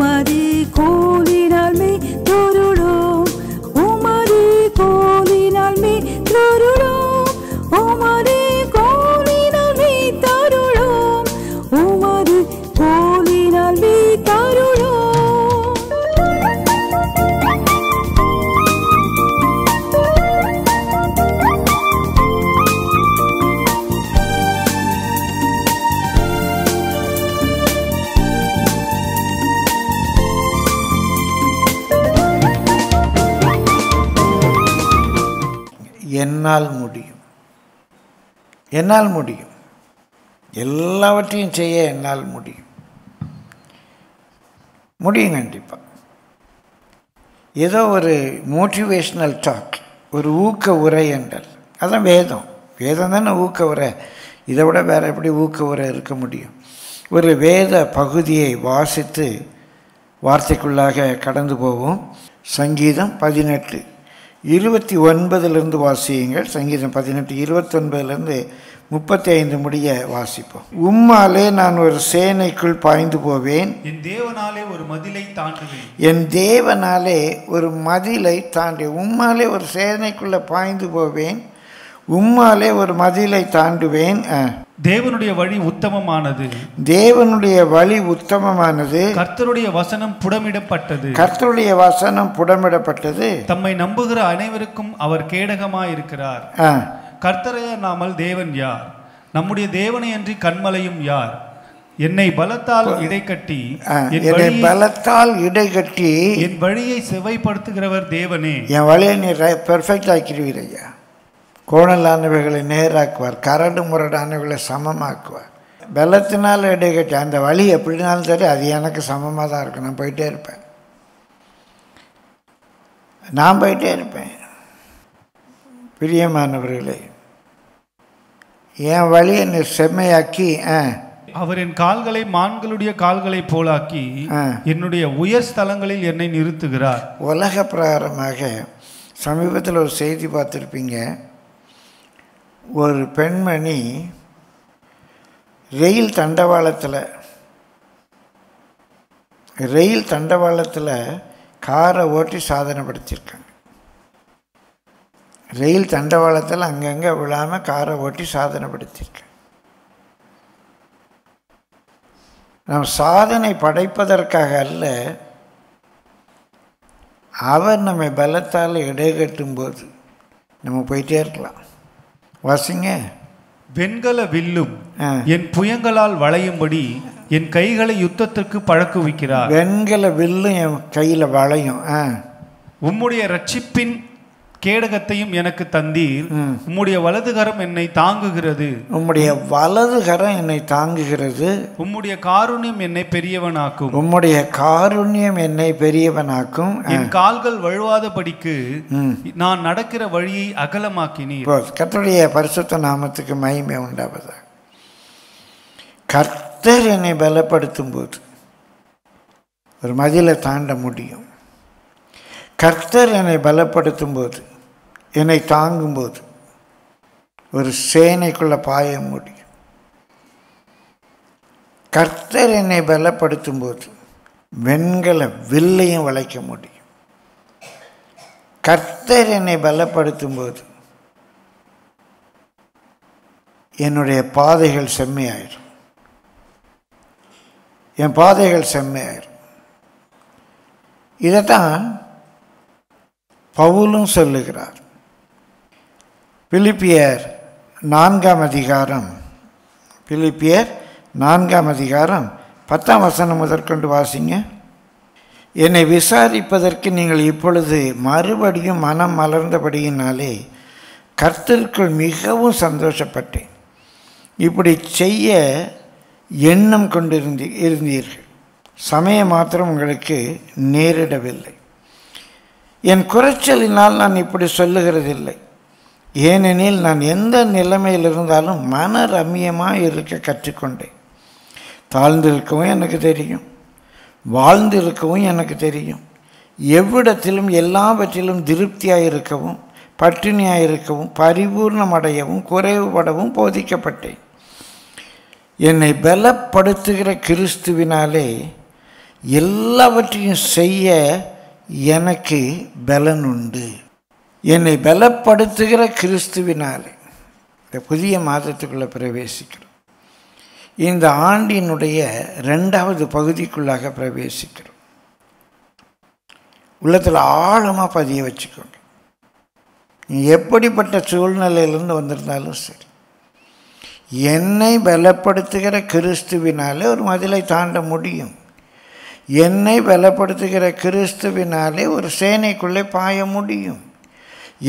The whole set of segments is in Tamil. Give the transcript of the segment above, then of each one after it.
உமது கோலினால் மே தொருளோம், உமது கோலினால் மே தொருளோம், உமது கோலினால் மே தருளோம், உமது கோலினால் மே தருளோம். என்னால் முடியும், என்னால் முடியும், எல்லாவற்றையும் செய்ய என்னால் முடியும். முடியும் கண்டிப்பாக. ஏதோ ஒரு மோட்டிவேஷ்னல் டாக், ஒரு ஊக்க உரை என்றால் அதான் வேதம். வேதம் தானே ஊக்க உரை. இதை விட வேறு எப்படி ஊக்க உரை இருக்க முடியும்? ஒரு வேத பகுதியை வாசித்து வார்த்தைக்குள்ளாக கடந்து போவோம். சங்கீதம் 18:29 வாசியுங்கள். சங்கீதம் 18:29 35 முடிய வாசிப்போம். உம்மாலே நான் ஒரு சேனைக்குள் பாய்ந்து போவேன், என் தேவனாலே ஒரு மதிலை தாண்டுவேன். என் தேவனாலே ஒரு மதிலை தாண்டி. உம்மாலே ஒரு சேனைக்குள்ளே பாய்ந்து போவேன், உம்மாலே ஒரு மதிலை தாண்டுவேன். தேவனுடைய வழி உத்தமமானது, தேவனுடைய வழி உத்தமமானது. கர்த்தருடைய வசனம் புடமிடப்பட்டது, கர்த்தருடைய வசனம் புடமிடப்பட்டது. தம்மை நம்புகிற அனைவருக்கும் அவர் கேடகமாயிருக்கிறார். கர்த்தரை நாமல் தேவன் யார்? நம்முடைய தேவனை அன்றி கண்மலையும் யார்? என்னை பலத்தால் இடைக்கட்டி பலத்தால் இடைக்கட்டி என் வழியை செவைப்படுத்துகிறவர் தேவனே. என் வழியை நீ பெர்ஃபெக்ட் ஆக்கிடுவீர் ஐயா. கோணலானவைகளை நேராக்குவார், கரடு முரடானவைகளை சமமாக்குவார். பலத்தினால் இடைக்கட்டி அந்த வழி எப்படினாலும் சரி அது எனக்கு சமமாக தான் இருக்கும். நான் போயிட்டே இருப்பேன், நான் போயிட்டே இருப்பேன். பிரியமானவர்களே, என் வழியை நீ செம்மையாக்கி அவர் என் கால்களை மான்களுடைய கால்களை போலாக்கி என்னுடைய உயர் ஸ்தலங்களில் என்னை நிறுத்துகிறார். உலக பிரகாரமாக சமீபத்தில் ஒரு செய்தி பார்த்துருப்பீங்க. ஒரு பெண்மணி ரயில் தண்டவாளத்தில் காரை ஓட்டி சாதனை படுத்தியிருக்காங்க. ரயில் தண்டவாளத்தில் அங்கங்கே விழாமல் காரை ஓட்டி சாதனை படுத்தியிருக்காங்க. நாம் சாதனை படைப்பதற்காக அல்ல, அவர் நம்மை பலத்தால் இடைகட்டும் போது நம்ம போயிட்டே இருக்கலாம். வாசிங்க. வெண்கல வில்லும் என் புயங்களால் வளையும்படி என் கைகளை யுத்தத்திற்கு பழக்குவிக்கிறார். வெண்கல வில்லும் என் கையில் வளையும். உம்முடைய ரட்சிப்பின் கேடகத்தையும் எனக்கு தந்தீர். உம்முடைய வலதுகரம் என்னை தாங்குகிறது. உம்முடைய வலதுகரம் என்னை தாங்குகிறது. உம்முடைய காருண்யம் என்னை பெரியவனாக்கும். உம்முடைய காருண்யம் என்னை பெரியவனாக்கும். என் கால்கள் வழுவாதபடிக்கு நான் நடக்கிற வழியை அகலமாக்கினீர். கர்த்தருடைய பரிசுத்த நாமத்துக்கு மகிமை உண்டாவதாக. கர்த்தர் என்னை பலப்படுத்தும் போது ஒரு மதிலை தாண்ட முடியும். கர்த்தர் என்னை பலப்படுத்தும் போது, என்னை தாங்கும்போது ஒரு சேனைக்குள்ளே பாய முடியும். கர்த்தர் என்னை பலப்படுத்தும் போது வெண்கல வில்லையும் வளைக்க முடியும். கர்த்தர் என்னை பலப்படுத்தும் போது என்னுடைய பாதைகள் செம்மையாயிரும். என் பாதைகள் செம்மையாயிரும். இதைத்தான் பவுலும் சொல்லுகிறார். பிலிப்பியர் 4 அதிகாரம் 10 முதற்கொண்டு வாசிங்க. என்னை விசாரிப்பதற்கு நீங்கள் இப்பொழுது மறுபடியும் மனம் மலர்ந்தபடியினாலே கர்த்தருக்குள் மிகவும் சந்தோஷப்பட்டேன். இப்படி செய்ய எண்ணம் இருந்தீர்கள். சமயம் மாத்திரம் உங்களுக்கு நேரிடவில்லை. என் குறைச்சலினால் நான் இப்படி சொல்லுகிறதில்லை. ஏனெனில் நான் எந்த நிலைமையில் இருந்தாலும் மன ரம்யமாக இருக்க கற்றுக்கொண்டேன். தாழ்ந்திருக்கவும் எனக்கு தெரியும், வாழ்ந்திருக்கவும் எனக்கு தெரியும். எவ்விடத்திலும் எல்லாவற்றிலும் திருப்தியாக இருக்கவும், பட்டினியாக இருக்கவும், பரிபூர்ணமடையவும், குறைவுபடவும் போதிக்கப்பட்டேன். என்னை பலப்படுத்துகிற கிறிஸ்துவினாலே எல்லாவற்றையும் செய்ய எனக்கு பலன் உண்டு. என்னை பலப்படுத்துகிற கிறிஸ்துவினாலே. இந்த புதிய மாதத்துக்குள்ளே பிரவேசிக்கிறோம். இந்த ஆண்டினுடைய 2வது பகுதிக்குள்ளாக பிரவேசிக்கிறோம். உள்ளத்தில் ஆழமாக பதிய வச்சுக்கோங்க. எப்படிப்பட்ட சூழ்நிலையிலிருந்து வந்திருந்தாலும் சரி, என்னை பலப்படுத்துகிற கிறிஸ்துவினாலே ஒரு மதிலை தாண்ட முடியும். என்னை பலப்படுத்துகிற கிறிஸ்துவினாலே ஒரு சேனைக்குள்ளே பாய முடியும்.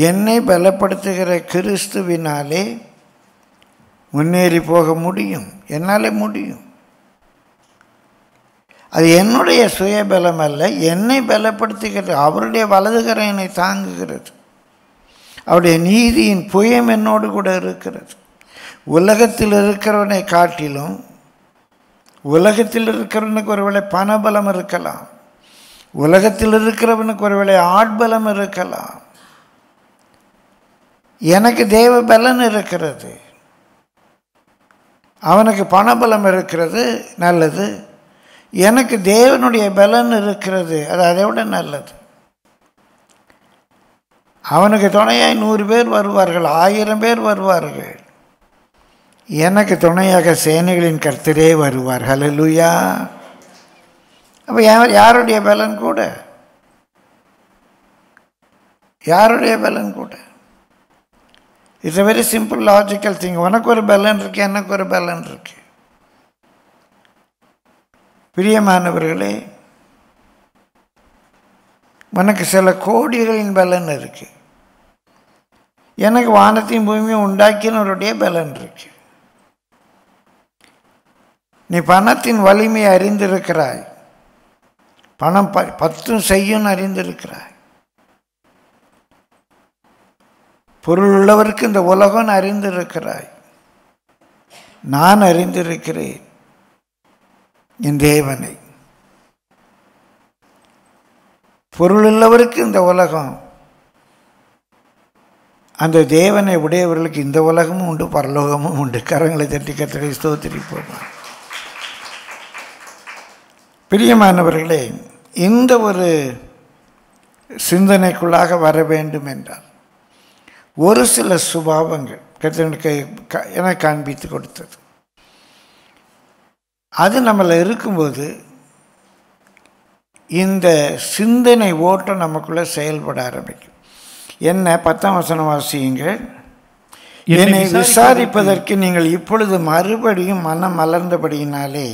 என்னை பலப்படுத்துகிற கிறிஸ்துவினாலே முன்னேறி போக முடியும். என்னாலே முடியும். அது என்னுடைய சுயபலம் அல்ல, என்னை பலப்படுத்துகிறது. அவருடைய வலதுகரம் என்னை தாங்குகிறது. அவருடைய நீதியின் புயம் என்னோடு கூட இருக்கிறது. உலகத்தில் இருக்கிறவனை காட்டிலும் உலகத்தில் இருக்கிறவனுக்கு ஒருவேளை பணபலம் இருக்கலாம், உலகத்தில் இருக்கிறவனுக்கு ஒருவேளை ஆட்பலம் இருக்கலாம். எனக்கு தேவ பலன் இருக்கிறது, அவனுக்கு பணபலம் இருக்கிறது, நல்லது. எனக்கு தேவனுடைய பலன் இருக்கிறது, அது அதை விட நல்லது. அவனுக்கு துணையாய் 100 பேர் வருவார்கள், 1000 பேர் வருவார்கள். எனக்கு துணையாக சேனைகளின் கர்த்தரே வருவார். ஹல்லேலூயா. அப்போ யாருடைய பலன் கூட? யாருடைய பலன் கூட? It's a very simple logical thing. உனக்கு ஒரு பலன் இருக்கு, எனக்கு ஒரு பலன் இருக்கு. பிரியமானவர்களே, உனக்கு சில கோடிகளின் பலன் இருக்கு, எனக்கு வானத்தையும் பூமியும் உண்டாக்கினவருடைய பலன் இருக்கு. நீ பணத்தின் வலிமையை அறிந்திருக்கிறாய், பணம் 10 செய்யும் அறிந்திருக்கிறாய். பொருள் உள்ளவருக்கு இந்த உலகம் அறிந்திருக்கிறாய். நான் அறிந்திருக்கிறேன் என் தேவனை. பொருள் உள்ளவருக்கு இந்த உலகம், அந்த தேவனை உடையவர்களுக்கு இந்த உலகமும் உண்டு, பரலோகமும் உண்டு. கரங்களை தட்டி கர்த்தரை ஸ்தோத்திரிப்போம். பிரியமானவர்களே, இந்த ஒரு சிந்தனைக்குள்ளாக வர வேண்டும் என்றால் ஒரு சில சுபாவங்கள் கர்த்தருக்கு என காண்பித்து கொடுத்தது. அது நம்மள இருக்கும்போது இந்த சிந்தனை ஓட்டம் நமக்குள்ளே செயல்பட ஆரம்பிக்கும். என்ன? 10ஆம் வசனம் வாசியுங்கள். என்னை விசாரிப்பதற்கு நீங்கள் இப்பொழுது மறுபடியும் மனம் மலர்ந்தபடியினாலே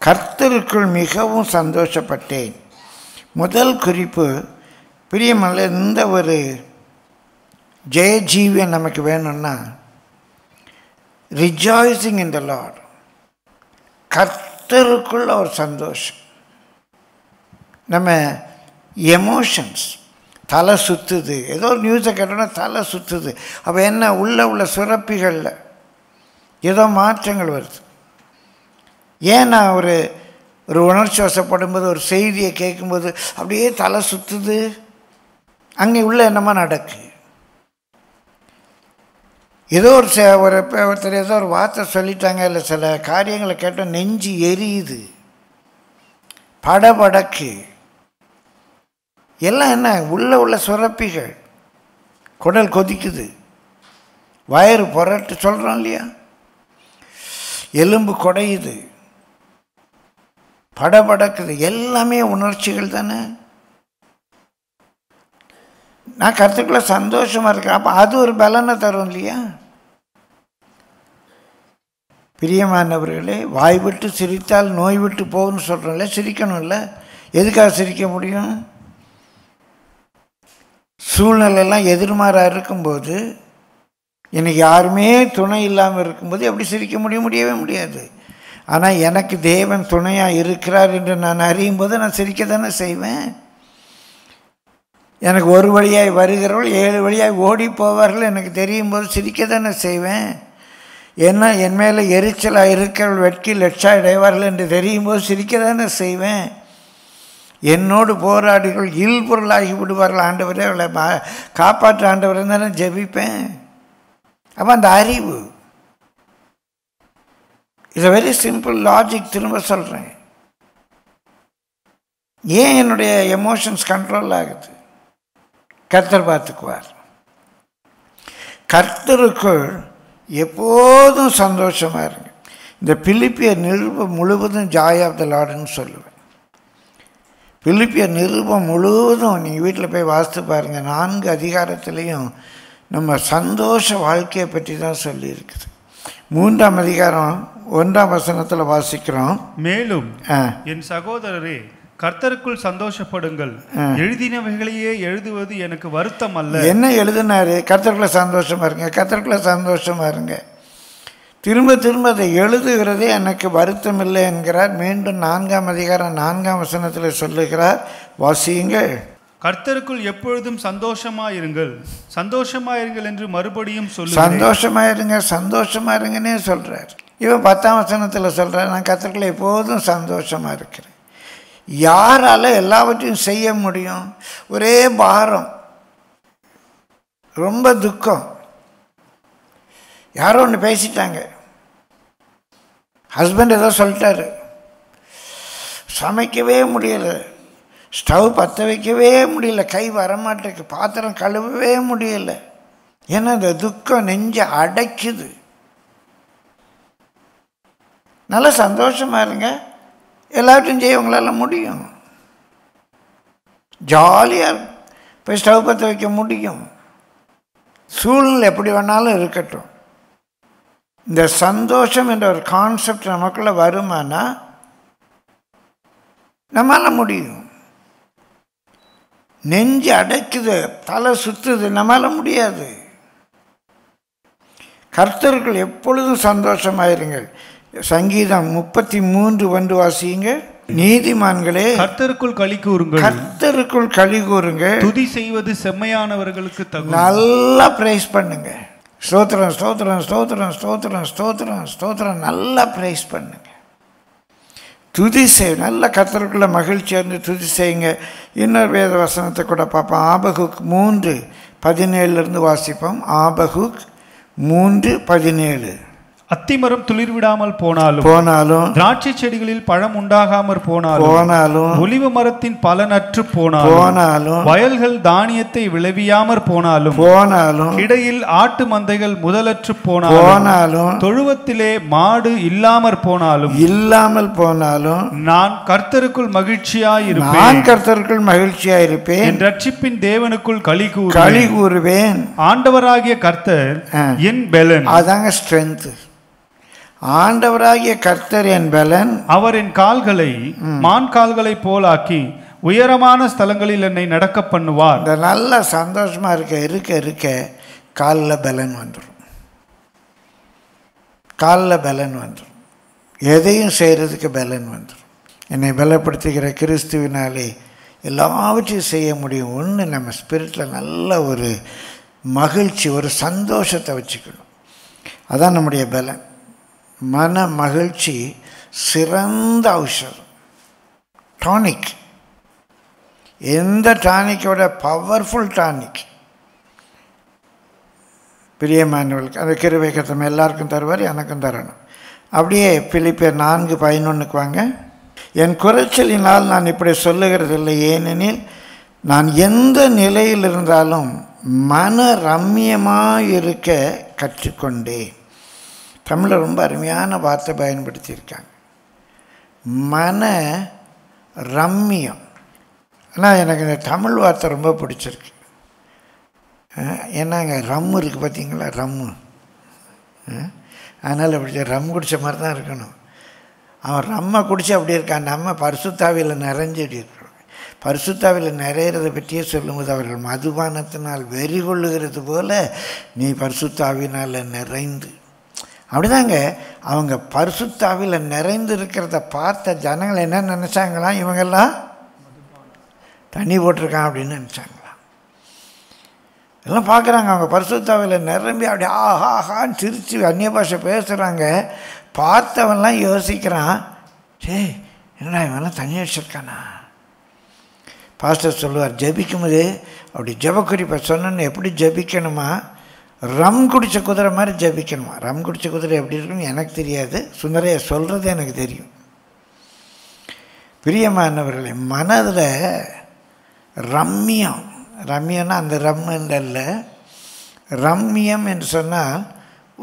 கர்த்தருக்குள் மிகவும் சந்தோஷப்பட்டேன். முதல் குறிப்பு, பிரியமல்ல, இந்த ஒரு ஜெயஜீவியம் நமக்கு வேணும்னா ரிஜாய்சிங் இன் த லார்ட். கர்த்தருக்குள்ள ஒரு சந்தோஷம். நம்ம எமோஷன்ஸ், தலை சுற்றுது, ஏதோ ஒரு நியூஸை கேட்டோன்னா தலை சுற்றுது. அப்போ என்ன? உள்ள சுரப்பிகளில் ஏதோ மாற்றங்கள் வருது. ஏன் நான் ஒரு உணர்ச்சி வசப்படும்போது, ஒரு செய்தியை கேட்கும்போது அப்படியே தலை சுற்றுது? அங்கே உள்ள என்னமா நடக்கு? ஏதோ ஒருத்தர் ஏதோ ஒரு வார்த்தை சொல்லிட்டாங்க, இல்லை சில காரியங்களை கேட்டால் நெஞ்சு எரியுது, படபடக்கு. எல்லாம் என்ன? உள்ள சுரப்பிகள். குடல் கொதிக்குது, வயிறு புரட்டு சொல்கிறோம் இல்லையா, எலும்பு குடையுது, படபடக்குது. எல்லாமே உணர்ச்சிகள் தானே. நான் கருத்துக்குள்ள சந்தோஷமாக இருக்கேன். அப்போ அது ஒரு பலனை தரும் இல்லையா? பிரியமானவர்களே, வாய் விட்டு சிரித்தால் நோய் விட்டு போகும்னு சொல்கிறோம்ல, சிரிக்கணும்ல. எதுக்காக சிரிக்க முடியும்? சூழ்நிலையெல்லாம் எதிர்மாறாக இருக்கும்போது, எனக்கு யாருமே துணை இல்லாமல் இருக்கும்போது எப்படி சிரிக்க முடியவே முடியாது. ஆனால் எனக்கு தேவன் துணையாக இருக்கிறார் என்று நான் அறியும் போது நான் சிரிக்க தானே செய்வேன். எனக்கு ஒரு வழியாய் வருகிறவர்கள் 7 வழியாய் ஓடி போவார்கள் எனக்கு தெரியும் போது சிரிக்க தானே செய்வேன். ஏன்னா என் மேலே எரிச்சலாக இருக்கிறவர்கள் வெட்கி லட்சாடைவார்கள் என்று தெரியும் போது சிரிக்க தானே செய்வேன். என்னோடு போராடிகள் இல்பொருளாகி விடுவார்கள், ஆண்டவரே அவளை காப்பாற்ற ஆண்டவரே தானே ஜெபிப்பேன். அப்போ அந்த அறிவு, இட்ஸ் வெரி சிம்பிள் லாஜிக். திரும்ப சொல்கிறேன், ஏன் என்னுடைய எமோஷன்ஸ் கண்ட்ரோல் ஆகுது? கர்த்தர் பார்த்துக்குவார். கர்த்தருக்குள் எப்போதும் சந்தோஷமாக இருங்க. இந்த பிலிப்பியர் நிருபம் முழுவதும் ஜாய் ஆஃப் த லார்டுன்னு சொல்லுவேன். பிலிப்பியர் நிருபம் முழுவதும் நீங்கள் வீட்டில் போய் வாசித்து பாருங்கள். 4 அதிகாரத்துலேயும் நம்ம சந்தோஷ வாழ்க்கையை பற்றி தான் சொல்லியிருக்குது. 3ஆம் அதிகாரம் 1ஆம் வசனத்தில் வாசிக்கிறோம். மேலும் என் சகோதரரே, கர்த்தருக்குள் சந்தோஷப்படுங்கள். எழுதினவைகளையே எழுதுவது எனக்கு வருத்தம் அல்ல. என்ன எழுதினாரு? கர்த்தருக்குள்ள சந்தோஷமா இருங்க, கர்த்தருக்குள்ள சந்தோஷமா இருங்க. திரும்ப திரும்ப அதை எழுதுகிறதே எனக்கு வருத்தம் இல்லை என்கிறார். மீண்டும் 4ஆம் அதிகாரம் 4ஆம் வசனத்தில் சொல்லுகிறார், வாசியுங்கள். கர்த்தருக்குள் எப்பொழுதும் சந்தோஷமாயிருங்கள், சந்தோஷமாயிருங்கள் என்று மறுபடியும் சொல்லு. சந்தோஷமாயிருங்க, சந்தோஷமாயிருங்கன்னே சொல்றார். இவன் 10ஆம் வசனத்தில் சொல்றார், நான் கர்த்தருக்குள்ள எப்போதும் சந்தோஷமா இருக்கிறேன். யாரால எல்லாவற்றையும் செய்ய முடியும்? ஒரே பாரம், ரொம்ப துக்கம். யாரோ ஒன்று பேசிட்டாங்க, ஹஸ்பண்ட் ஏதோ சொல்லிட்டாரு, சமைக்கவே முடியலை, ஸ்டவ் பற்ற வைக்கவே முடியல, கை வரமாட்டேக்கு, பாத்திரம் கழுவவே முடியலை. ஏன்னா இந்த துக்கம் நெஞ்ச அடைக்குது. நல்லா சந்தோஷமா இருங்க, எல்லாத்தையும் செய்ய உங்களால் முடியும். ஜாலியாக போய் ஸ்டவ் பற்ற வைக்க முடியும். சூழ்நிலை எப்படி வேணாலும் இருக்கட்டும். இந்த சந்தோஷம் என்ற ஒரு கான்செப்ட் நமக்குள்ள வருமானா நம்மளால் முடியும். நெஞ்சு அடைக்குது, தலை சுற்றுது, நம்மளால் முடியாது. கர்த்தருக்குள் எப்பொழுதும் சந்தோஷமாயிருங்கள். சங்கீதம் 33:1 வாசியுங்க. நீதிமான்களே, கர்த்தருக்குள் களி கூறுங்கள், கர்த்தருக்குள் களி கூறுங்கள். துதி செய்வது செம்மையானவர்களுக்கு தகும். நல்லா பிரைஸ் பண்ணுங்க. ஸ்தோத்திரம் ஸ்தோத்திரம் ஸ்தோத்திரம் ஸ்தோத்திரம் ஸ்தோத்திரம் ஸ்தோத்திரம், நல்லா பிரைஸ் பண்ணுங்க. துதி செய், நல்ல கர்த்தருக்குள்ள மகிழ்ச்சியாக இருந்து துதி செய்யுங்க. இன்னொரு வேத வசனத்தை கூட பார்ப்போம். ஆபகுக் 3:17 வாசிப்போம். ஆபகுக் 3:17. அத்திமரம் துளிர் விடாமல் போனாலும் திராட்சை செடிகளில் பழம் உண்டாகாமற் போனாலும் ஒலிவ மரத்தின் பலனற்று போனாலும் வயல்கள் தானியத்தை விளைவியாமற் போனாலும் இடையில் ஆட்டு மந்தைகள் முதலற்று போனாலும் தொழுவத்திலே மாடு இல்லாமற் போனாலும் நான் கர்த்தருக்குள் மகிழ்ச்சியாயிருப்பேன், என் ரட்சிப்பின் தேவனுக்குள் களி கூறுவேன். ஆண்டவராகிய கர்த்தர் என் பெலன். அதாங்க ஸ்ட்ரென்த். ஆண்டவராகிய கர்த்தர் என் பலன். அவர் என் கால்களை மான் கால்களை போலாக்கி உயரமான ஸ்தலங்களில் என்னை நடக்க பண்ணுவார். இந்த நல்ல சந்தோஷமா இருக்க காலில் பலன் வந்துடும். காலில் பலன் வந்துடும். எதையும் செய்கிறதுக்கு பலன் வந்துடும். என்னை பலப்படுத்துகிற கிறிஸ்துவினாலே எல்லாவற்றையும் செய்ய முடியும். ஒன்று, நம்ம ஸ்பிரிட்டில் நல்ல ஒரு மகிழ்ச்சி, ஒரு சந்தோஷத்தை வச்சுக்கணும். அதான் நம்முடைய பலன். மன மகிழ்ச்சி சிறந்த ஔஷதம், டானிக். எந்த டானிக்கோட பவர்ஃபுல் டானிக். பிரியமானவர்களுக்கு அந்த கிருபை கர்த்தர் எல்லாருக்கும் தருவார், எனக்கும் தரணும். அப்படியே பிலிப்பியர் 4:11 வாங்க. என் குறைச்சலினால் நான் இப்படி சொல்லுகிறதில்லை, ஏனெனில் நான் எந்த நிலையில் இருந்தாலும் மன ரம்மியமாக இருக்க கற்றுக்கொண்டேன். தமிழில் ரொம்ப அருமையான வார்த்தை பயன்படுத்தியிருக்காங்க, மன ரம்மியம். ஆனால் எனக்கு இந்த தமிழ் வார்த்தை ரொம்ப பிடிச்சிருக்கு. ஏன்னா அங்கே ரம்மு இருக்குது பார்த்தீங்களா, ரம்மு. அதனால் அப்படி ரம் குடித்த மாதிரி தான் இருக்கணும். அவன் ரம்மை குடித்து அப்படி இருக்கான். நம்ம பரிசுத்தாவியில் நிறைஞ்சடி இருக்கிறோம். பரிசுத்தாவியில் நிறையிறதை பற்றியே சொல்லும்போது, அவர்கள் மதுபானத்தினால் வெறி கொள்ளுகிறது போல நீ பரிசுத்தாவினால் நிறைந்து. அப்படிதாங்க அவங்க பரிசுத்தாவியில் நிறைந்து இருக்கிறத பார்த்த ஜனங்கள் என்ன நினச்சாங்களாம், இவங்கெல்லாம் தண்ணி போட்டிருக்கான் அப்படின்னு நினச்சாங்களாம். எல்லாம் பார்க்குறாங்க, அவங்க பரிசுத்தாவியில் நிரம்பி அப்படி ஆஹாஹான்னு சிரித்து அந்நிய பாஷை பேசுகிறாங்க. பார்த்தவன்லாம் யோசிக்கிறான், சே என்னடா இவெல்லாம் தண்ணி அடிச்சிருக்கானா. பாஸ்டர் சொல்லுவார், ஜபிக்கும்போது அப்படி ஜபக்குறிப்பை சொன்னோன்னு எப்படி ஜபிக்கணுமா, ரம் குடித்த குதிரை மாதிரி ஜபிக்கணுமா. ரம் குடித்த குதிரை எப்படி இருக்குன்னு எனக்கு தெரியாது, சுந்தரைய சொல்கிறது எனக்கு தெரியும். பிரியமானவர்களே, மனதில் ரம்மியம், ரம்யம்னா அந்த ரம்மல்ல, ரம்மியம் என்று சொன்னால்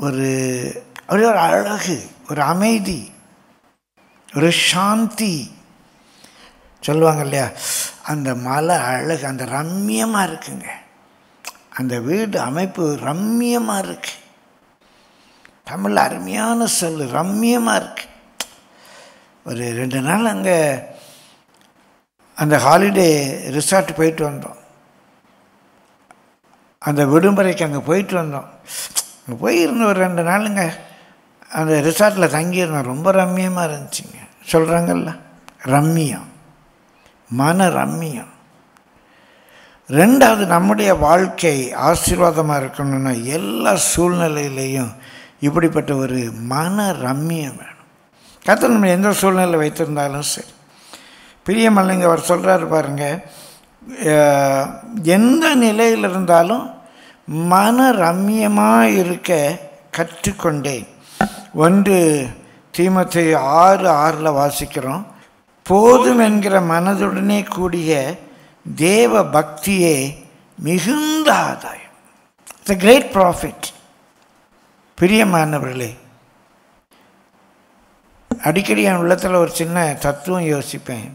ஒரு ஒரு அழகு, ஒரு அமைதி, ஒரு சாந்தி சொல்லுவாங்க இல்லையா, அந்த மலை அழகு, அந்த ரம்மியமாக இருக்குங்க. அந்த வீடு அமைப்பு ரம்மியமாக இருக்கு. தமிழில் அருமையான சொல் ரம்மியமாக இருக்கு. ஒரு 2 நாள் அங்கே அந்த ஹாலிடே ரிசார்ட் போயிட்டு வந்தோம். அந்த விடுமுறைக்கு அங்கே போயிட்டு வந்தோம். அங்கே போயிருந்த ஒரு 2 நாளுங்க அந்த ரிசார்ட்டில் தங்கியிருந்தோம். ரொம்ப ரம்மியமாக இருந்துச்சுங்க. சொல்கிறாங்கல்ல, ரம்மியம், மன ரம்மியம். 2வது, நம்முடைய வாழ்க்கை ஆசீர்வாதமாக இருக்கணும்னா எல்லா சூழ்நிலையிலையும் இப்படிப்பட்ட ஒரு மன ரம்மியம் வேணும். கர்த்தர் நம்ம எந்த சூழ்நிலை வைத்திருந்தாலும் சரி. பிரியமல்லைங்க அவர் சொல்கிறாரு பாருங்க, எந்த நிலையில் இருந்தாலும் மன ரம்மியமாக இருக்க கற்றுக்கொண்டேன். 1 தீமோத்தேயு 6:6 வாசிக்கிறோம். போதும் என்கிற மனதுடனே கூடிய தேவ பக்தியே மிகுந்த ஆதாயம். It's a great profit. பிரியமானவர்களே, அடிக்கடி என் உள்ளத்தில் ஒரு சின்ன தத்துவம் யோசிப்பேன்.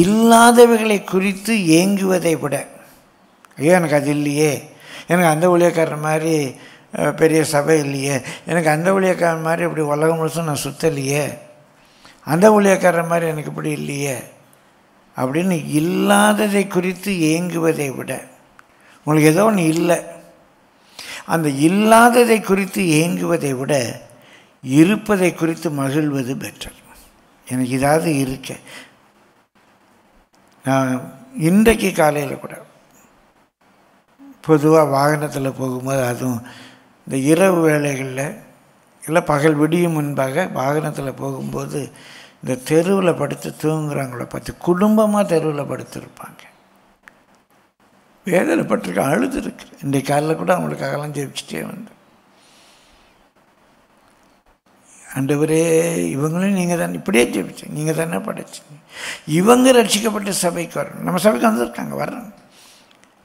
இல்லாதவைகளை குறித்து ஏங்குவதை விட, ஐயோ எனக்கு அது இல்லையே, எனக்கு அந்த ஊழியக்காரர் மாதிரி பெரிய சபை இல்லையே, எனக்கு அந்த ஊழியக்காரர் மாதிரி இப்படி உலகம் முழுசும் நான் சுற்றலையே, அந்த ஊழியக்காரர் மாதிரி எனக்கு இப்படி இல்லையே அப்படின்னு இல்லாததை குறித்து ஏங்குவதை விட, உங்களுக்கு ஏதோ ஒன்று இல்லை, அந்த இல்லாததை குறித்து ஏங்குவதை விட இருப்பதை குறித்து மகிழ்வது பெட்டர். எனக்கு ஏதாவது இருக்க. நான் இன்றைக்கு காலையில் கூட பொதுவாக வாகனத்தில் போகும்போது, அதுவும் இந்த இரவு வேளைகளில் இல்லை பகல் விடியும் முன்பாக வாகனத்தில் போகும்போது இந்த தெருவில் படுத்து தூங்குறாங்கள பார்த்து குடும்பமாக தெருவில் படுத்துருப்பாங்க. வேதனைப்பட்டிருக்க, அழுதுருக்கு. இன்றைக்கு காலையில் கூட அவங்களுக்காகலாம் ஜெபிச்சுட்டே வந்தேன். ஆண்டவரே, இவங்களும் நீங்கள் தானே இப்படியே ஜெபிச்சீங்க, நீங்கள் தானே படைச்சிங்க, இவங்க ரட்சிக்கப்பட்ட சபைக்கு வரணும். நம்ம சபைக்கு வந்திருக்காங்க, வர்றாங்க.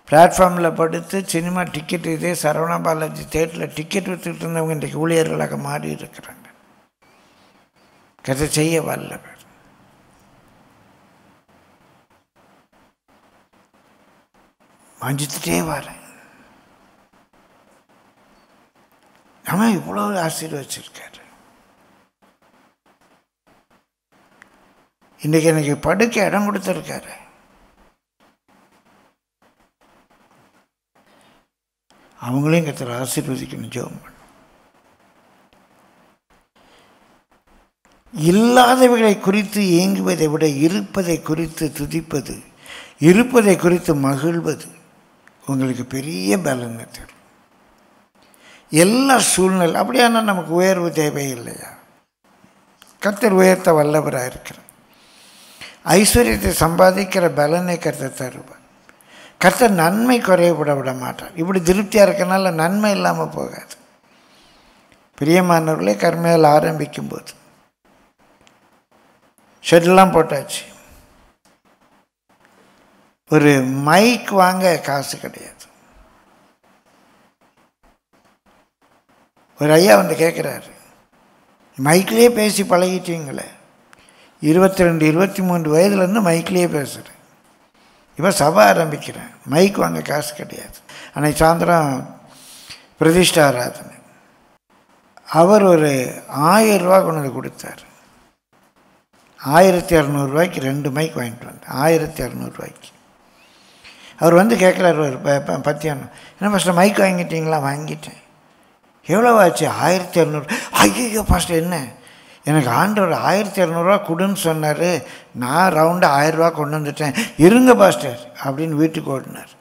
பிளாட்ஃபார்மில் படுத்து சினிமா டிக்கெட், இதே சரவணா பாலாஜி தேட்டரில் டிக்கெட் விற்றுட்டு இருந்தவங்க இன்றைக்கு ஊழியர்களாக மாறி இருக்கிறாங்க. கதை செய்ய வரல. வாஞ்சித்துட்டே வரேன். நம்ம இவ்வளோ ஆசீர்வதிச்சிருக்காரு. இன்றைக்கி எனக்கு படுக்க இடம் கொடுத்துருக்காரு. அவங்களையும் கர்த்தர் ஆசீர்வதிக்கணும். ஜெபம் பண்ண இல்லாதவைகளை குறித்து ஏங்குவதை விட இருப்பதை குறித்து துதிப்பது, இருப்பதை குறித்து மகிழ்வது உங்களுக்கு பெரிய பலனை தரும். எல்லா சூழ்நிலை அப்படியானா நமக்கு உயர்வு தேவையில்லையா? கர்த்தர் உயர்த்த வல்லவராக இருக்கிறார். ஐஸ்வர்யத்தை சம்பாதிக்கிற பலனை கர்த்தர் தருவார். கர்த்தர் நன்மை குறையப்பட விட மாட்டார். இப்படி திருப்தியாக இருக்கனால நன்மை இல்லாமல் போகாது. பிரியமானவர்களே, கர்மையால் ஆரம்பிக்கும்போது ஷெட்லாம் போட்டாச்சு. ஒரு மைக் வாங்க காசு கிடையாது. ஒரு ஐயா வந்து கேட்குறாரு, மைக்கிலே பேசி பழகிட்டீங்களே, 22, 23 வயதுலேருந்து மைக்கிலேயே பேசுகிறேன், இப்போ சபை ஆரம்பிக்கிறேன், மைக் வாங்க காசு கிடையாது. அன்னைக்கு சாயந்தரம் பிரதிஷ்டா ஆராதனை, அவர் ஒரு 1000 ரூபா கொண்டு வந்து கொடுத்தார். 1200 ரூபாய்க்கு 2 மைக் வாங்கிட்டு வந்தேன். 1200 ரூபாய்க்கு. அவர் வந்து கேட்குறாரு, ஒரு பத்தியானம், என்ன ஃபஸ்ட்டு மைக் வாங்கிட்டீங்களா? வாங்கிட்டேன். எவ்வளோ ஆச்சு? 1200. ஐயோ ஃபஸ்ட்டு என்ன, எனக்கு ஆண்டவர் 1200 கொடுன்னு சொன்னார், நான் ரவுண்டு 1000 ரூபா கொண்டு வந்துட்டேன், இருங்க பாஸ்டர் அப்படின்னு வீட்டுக்கு ஓடினார்.